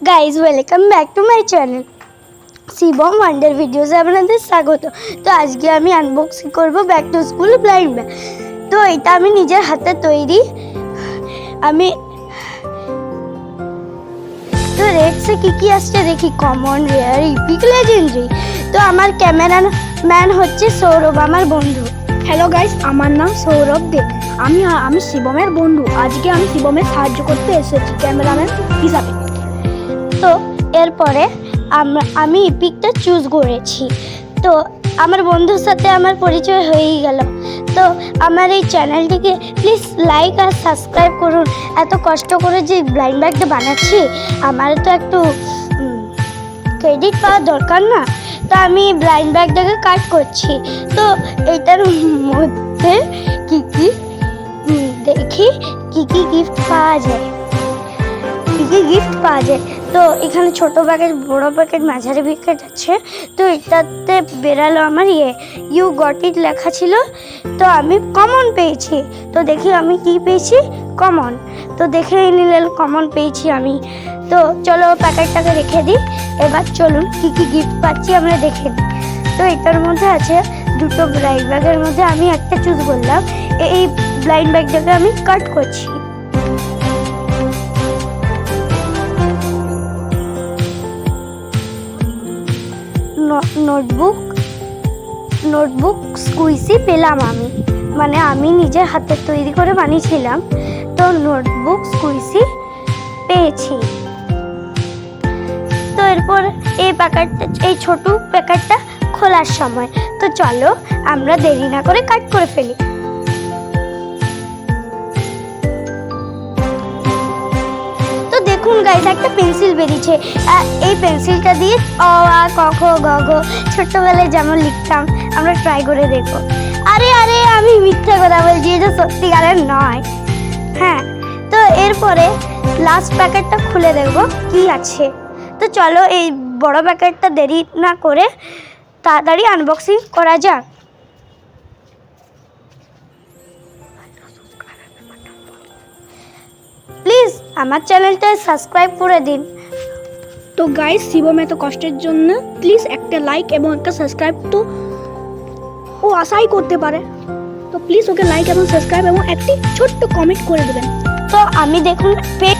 Guys welcome back to my channel Shivam wonder ভিডিওসে আপনাদের স্বাগত। তো আজকে আমি আনবক্সিং করব back to school blind bag. তো এটা আমি নিজের হাতে তৈরি। আমি তো রেটসে কী আসছে দেখি, কমন, রেয়ার, ইপিক, লেজেন্ডারি। তো আমার ক্যামেরাম্যান হচ্ছে সৌরভ, আমার বন্ধু। হ্যালো গাইস, আমার নাম সৌরভ দে। আমি শিবমের বন্ধু। আজকে আমি শিবমের সাহায্য করতে এসেছি ক্যামেরাম্যান হিসাবে। তো এরপরে আমি ইপিকটা চুজ করেছি। তো আমার বন্ধুর সাথে আমার পরিচয় হয়েই গেল। তো আমার এই চ্যানেলটিকে প্লিজ লাইক আর সাবস্ক্রাইব করুন। এত কষ্ট করে যে ব্লাইন্ড ব্যাগটা বানাচ্ছি, আমার তো একটু ক্রেডিট পাওয়ার দরকার না? তো আমি ব্লাইন্ড ব্যাগটাকে কাট করছি। তো এইটার মধ্যে দেখি কি গিফট পাওয়া যায়। তো এখানে ছোট প্যাকেট, বড় প্যাকেট, মাঝারি প্যাকেট আছে। তো এটাতে বেরালো আমার ইউ গট ইট লেখা ছিল। তো আমি কমন পেয়েছি। তো দেখি আমি কি পেয়েছি, কমন। তো দেখে নিলে কমন পেয়েছি আমি। তো চলো প্যাকেটটাকে রেখে দিই। এবার চলুন কি গিফট পাচ্ছি আমরা দেখে দিই। তো এটার মধ্যে আছে দুটো ব্লাইন্ড ব্যাগের মধ্যে আমি একটা চুজ করলাম। এই ব্লাইন্ড ব্যাগটাকে আমি কাট করছি। নোটবুক স্কুইসি পেলাম আমি, মানে আমি নিজের হাতে তৈরি করে বানিয়েছিলাম। তো নোটবুক স্কুইসি পেয়েছি। তো এরপর এই ছোট প্যাকেটটা খোলার সময়। তো চলো আমরা দেরি না করে কাট করে ফেলি। দেখুন গাইস, একটা পেন্সিল বেরিয়েছে। এই পেন্সিলটা দিয়ে অ আ ক খ গ ঘ ছোট্টবেলায় যেমন লিখতাম, আমরা ট্রাই করে দেখো। আরে আমি মিথ্যা কথা বলছি, এটা সত্যিকারের নয়। হ্যাঁ, তো এরপরে লাস্ট প্যাকেটটা খুলে দেখবো কি আছে। তো চলো এই বড় প্যাকেটটা দেরি না করে তাড়াতাড়ি আনবক্সিং করা যাক। প্লিজ আমার চ্যানেলটা সাবস্ক্রাইব করে দিন। তো গাইস, শিবম এত কষ্টের জন্য প্লিজ একটা লাইক এবং একটা সাবস্ক্রাইব তো ও আশাই করতে পারে। তো প্লিজ ওকে লাইক এবং সাবস্ক্রাইব এবং একটি ছোট্ট কমেন্ট করে দেবেন। তো আমি দেখুন